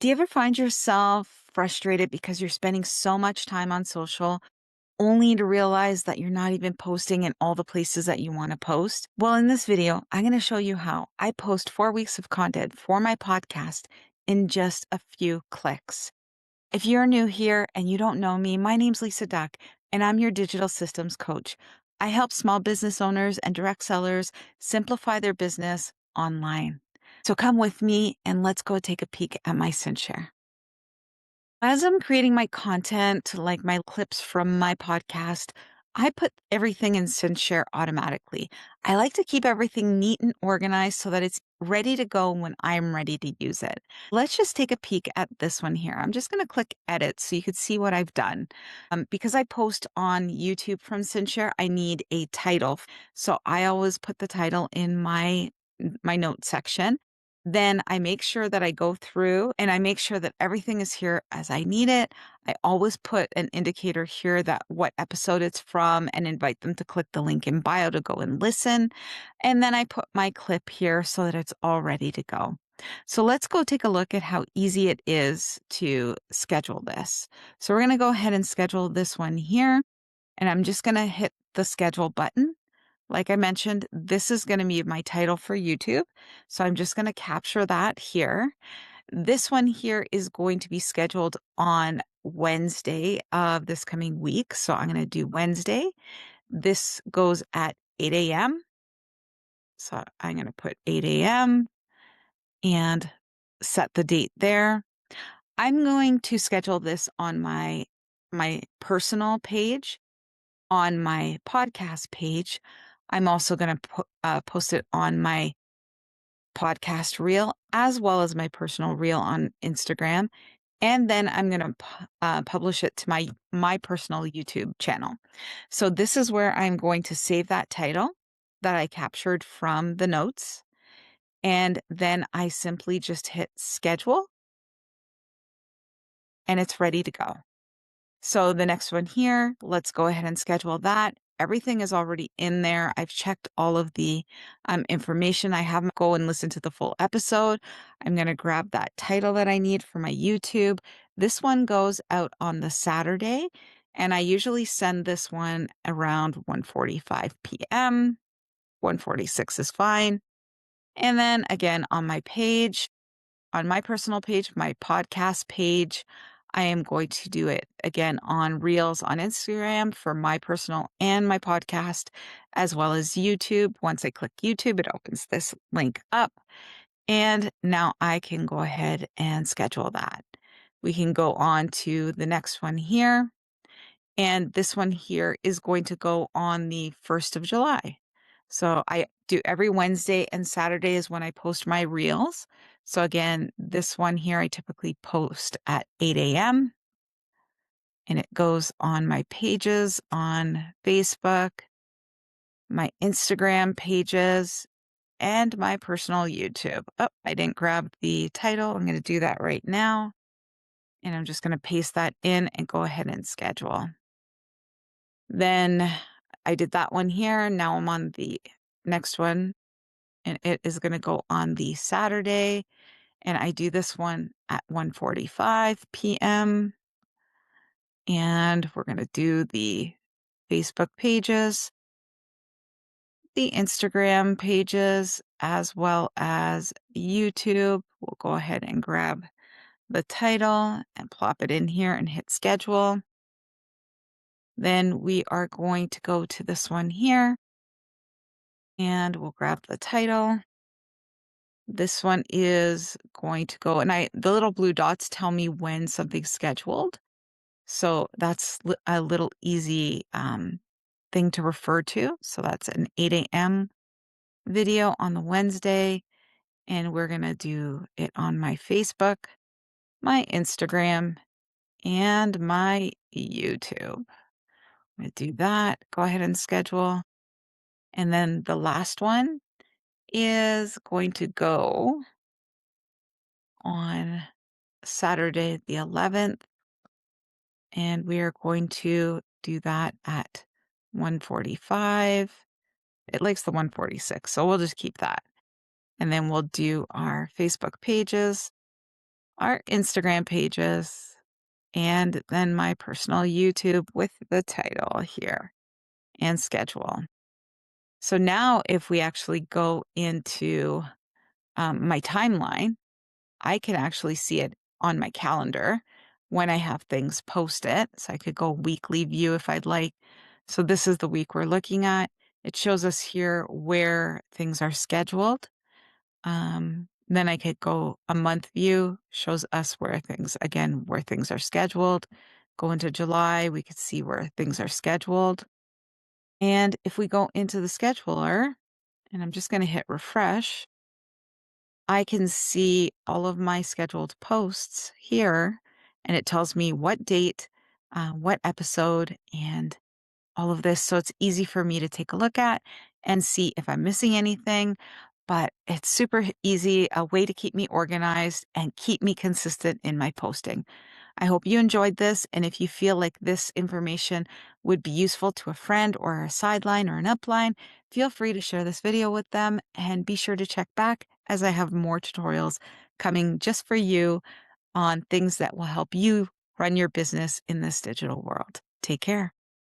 Do you ever find yourself frustrated because you're spending so much time on social only to realize that you're not even posting in all the places that you want to post? Well, in this video, I'm going to show you how I post 4 weeks of content for my podcast in just a few clicks. If you're new here and you don't know me, my name's Lisa Duck, and I'm your digital systems coach. I help small business owners and direct sellers simplify their business online. So come with me and let's go take a peek at my CinchShare. As I'm creating my content, like my clips from my podcast, I put everything in CinchShare automatically. I like to keep everything neat and organized so that it's ready to go when I'm ready to use it. Let's just take a peek at this one here. I'm just going to click edit so you could see what I've done. Because I post on YouTube from CinchShare, I need a title. So I always put the title in my notes section. Then I make sure that I go through and I make sure that everything is here as I need it. I always put an indicator here that what episode it's from and invite them to click the link in bio to go and listen. And then I put my clip here so that it's all ready to go. So let's go take a look at how easy it is to schedule this. So we're going to go ahead and schedule this one here. And I'm just going to hit the schedule button. Like I mentioned, this is going to be my title for YouTube. So I'm just going to capture that here. This one here is going to be scheduled on Wednesday of this coming week. So I'm going to do Wednesday. This goes at 8 a.m. So I'm going to put 8 a.m. and set the date there. I'm going to schedule this on my personal page. On my podcast page, I'm also going to post it on my podcast reel as well as my personal reel on Instagram. And then I'm going to publish it to my personal YouTube channel. So this is where I'm going to save that title that I captured from the notes. And then I simply just hit schedule and it's ready to go. So the next one here, let's go ahead and schedule that. Everything is already in there. I've checked all of the information. I have go and listen to the full episode. I'm going to grab that title that I need for my YouTube. This one goes out on the Saturday, and I usually send this one around 1:45 p.m. 1:46 is fine. And then again on my page, on my personal page, my podcast page, I am going to do it again on Reels on Instagram for my personal and my podcast, as well as YouTube. Once I click YouTube, it opens this link up. And now I can go ahead and schedule that. We can go on to the next one here. And this one here is going to go on the 1st of July. So I do every Wednesday and Saturday is when I post my reels. So again, this one here, I typically post at 8 a.m. and it goes on my pages on Facebook, my Instagram pages, and my personal YouTube. Oh, I didn't grab the title. I'm going to do that right now. And I'm just going to paste that in and go ahead and schedule. Then I did that one here. Now I'm on the next one, and it is going to go on the Saturday. And I do this one at 1:45 p.m. And we're going to do the Facebook pages, the Instagram pages, as well as YouTube. We'll go ahead and grab the title and plop it in here and hit schedule. Then we are going to go to this one here and we'll grab the title. This one is going to go, and the little blue dots tell me when something's scheduled. So that's a little easy thing to refer to. So that's an 8 a.m. video on the Wednesday. And we're going to do it on my Facebook, my Instagram, and my YouTube. I'm going to do that. Go ahead and schedule. And then the last one is going to go on Saturday the 11th, and we are going to do that at 1:45. It likes the 1:46, so we'll just keep that. And then we'll do our Facebook pages our Instagram pages, and then my personal YouTube with the title here and schedule. So now if we actually go into my timeline, I can actually see it on my calendar when I have things posted. So I could go weekly view if I'd like. So this is the week we're looking at. It shows us here where things are scheduled. Then I could go a month view, shows us where things are scheduled. Go into July, we could see where things are scheduled. And if we go into the scheduler, and I'm just going to hit refresh, I can see all of my scheduled posts here, and it tells me what date, what episode, and all of this. So it's easy for me to take a look at and see if I'm missing anything. But it's super easy, a way to keep me organized and keep me consistent in my posting. I hope you enjoyed this. And if you feel like this information would be useful to a friend or a sideline or an upline, feel free to share this video with them and be sure to check back as I have more tutorials coming just for you on things that will help you run your business in this digital world. Take care.